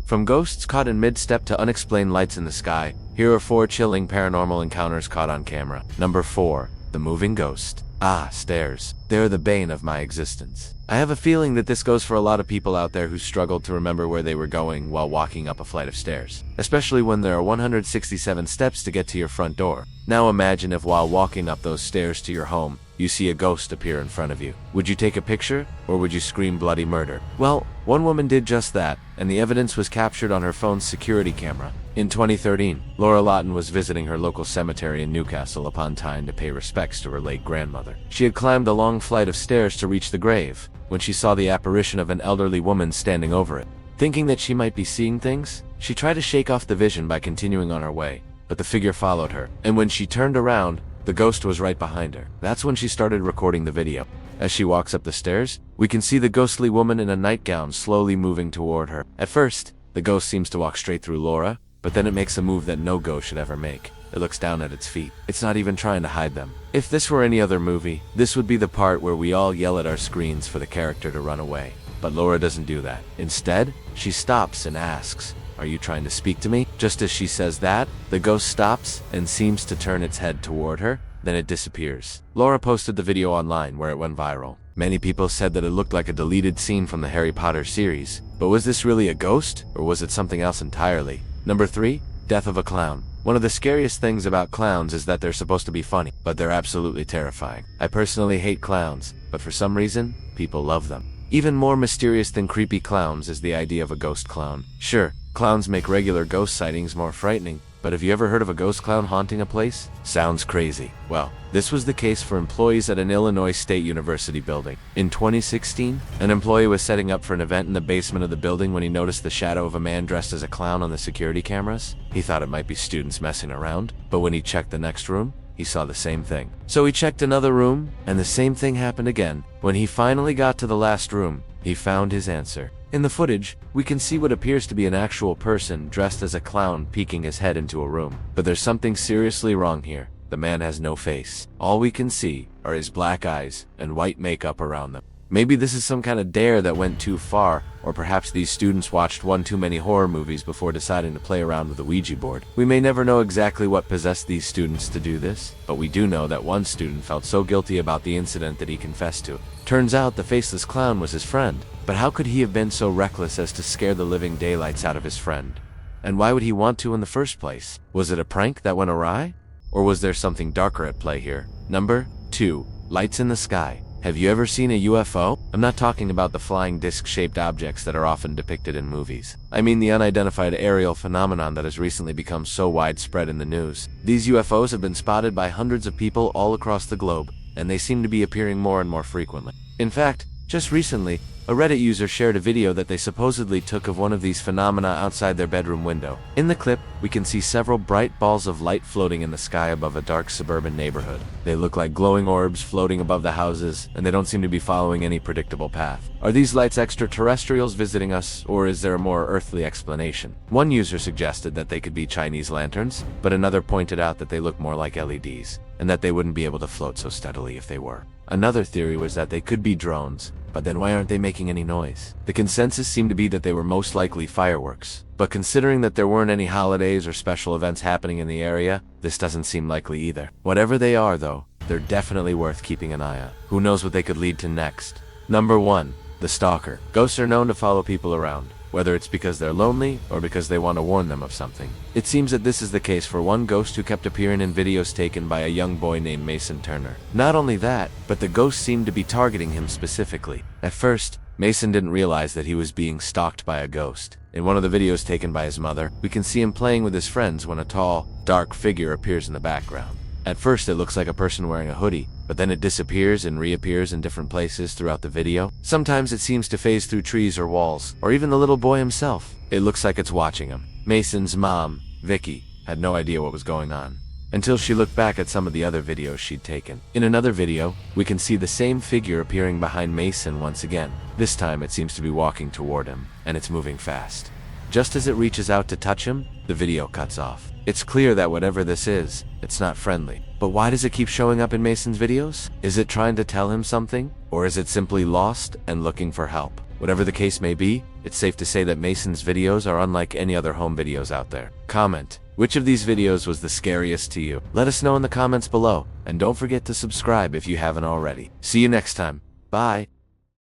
From ghosts caught in mid-step to unexplained lights in the sky, here are 4 chilling paranormal encounters caught on camera. Number 4. The moving ghost. Stairs. They're the bane of my existence. I have a feeling that this goes for a lot of people out there who struggled to remember where they were going while walking up a flight of stairs, especially when there are 167 steps to get to your front door. Now imagine if while walking up those stairs to your home, you see a ghost appear in front of you. Would you take a picture, or would you scream bloody murder? Well, one woman did just that, and the evidence was captured on her phone's security camera. In 2013, Laura Lawton was visiting her local cemetery in Newcastle upon time to pay respects to her late grandmother. She had climbed a long flight of stairs to reach the grave, when she saw the apparition of an elderly woman standing over it. Thinking that she might be seeing things, she tried to shake off the vision by continuing on her way, but the figure followed her, and when she turned around, the ghost was right behind her. That's when she started recording the video. As she walks up the stairs, we can see the ghostly woman in a nightgown slowly moving toward her. At first, the ghost seems to walk straight through Laura, but then it makes a move that no ghost should ever make. It looks down at its feet. It's not even trying to hide them. If this were any other movie, this would be the part where we all yell at our screens for the character to run away. But Laura doesn't do that. Instead, she stops and asks, "Are you trying to speak to me?" Just as she says that, the ghost stops and seems to turn its head toward her, then it disappears. Laura posted the video online where it went viral. Many people said that it looked like a deleted scene from the Harry Potter series. But was this really a ghost, or was it something else entirely? Number 3. Death of a clown. One of the scariest things about clowns is that they're supposed to be funny, but they're absolutely terrifying. I personally hate clowns, but for some reason, people love them. Even more mysterious than creepy clowns is the idea of a ghost clown. Sure, clowns make regular ghost sightings more frightening, but have you ever heard of a ghost clown haunting a place? Sounds crazy. Well, this was the case for employees at an Illinois State University building. In 2016, an employee was setting up for an event in the basement of the building when he noticed the shadow of a man dressed as a clown on the security cameras. He thought it might be students messing around, but when he checked the next room, he saw the same thing. So he checked another room, and the same thing happened again. When he finally got to the last room, he found his answer. In the footage, we can see what appears to be an actual person dressed as a clown peeking his head into a room. But there's something seriously wrong here. The man has no face. All we can see are his black eyes and white makeup around them. Maybe this is some kind of dare that went too far, or perhaps these students watched one too many horror movies before deciding to play around with the Ouija board. We may never know exactly what possessed these students to do this, but we do know that one student felt so guilty about the incident that he confessed to it. Turns out the faceless clown was his friend, but how could he have been so reckless as to scare the living daylights out of his friend? And why would he want to in the first place? Was it a prank that went awry? Or was there something darker at play here? Number 2. Lights in the sky. Have you ever seen a UFO? I'm not talking about the flying disc-shaped objects that are often depicted in movies. I mean the unidentified aerial phenomenon that has recently become so widespread in the news. These UFOs have been spotted by hundreds of people all across the globe, and they seem to be appearing more and more frequently. In fact, just recently, a Reddit user shared a video that they supposedly took of one of these phenomena outside their bedroom window. In the clip, we can see several bright balls of light floating in the sky above a dark suburban neighborhood. They look like glowing orbs floating above the houses, and they don't seem to be following any predictable path. Are these lights extraterrestrials visiting us, or is there a more earthly explanation? One user suggested that they could be Chinese lanterns, but another pointed out that they look more like LEDs, and that they wouldn't be able to float so steadily if they were. Another theory was that they could be drones, but then why aren't they making any noise? The consensus seemed to be that they were most likely fireworks. But considering that there weren't any holidays or special events happening in the area, this doesn't seem likely either. Whatever they are though, they're definitely worth keeping an eye on. Who knows what they could lead to next? Number 1. The stalker. Ghosts are known to follow people around, whether it's because they're lonely or because they want to warn them of something. It seems that this is the case for one ghost who kept appearing in videos taken by a young boy named Mason Turner. Not only that, but the ghost seemed to be targeting him specifically. At first, Mason didn't realize that he was being stalked by a ghost. In one of the videos taken by his mother, we can see him playing with his friends when a tall, dark figure appears in the background. At first it looks like a person wearing a hoodie, but then it disappears and reappears in different places throughout the video. Sometimes it seems to phase through trees or walls, or even the little boy himself. It looks like it's watching him. Mason's mom, Vicky, had no idea what was going on, until she looked back at some of the other videos she'd taken. In another video, we can see the same figure appearing behind Mason once again. This time it seems to be walking toward him, and it's moving fast. Just as it reaches out to touch him, the video cuts off. It's clear that whatever this is, it's not friendly. But why does it keep showing up in Mason's videos? Is it trying to tell him something? Or is it simply lost and looking for help? Whatever the case may be, it's safe to say that Mason's videos are unlike any other home videos out there. Comment, which of these videos was the scariest to you? Let us know in the comments below, and don't forget to subscribe if you haven't already. See you next time. Bye.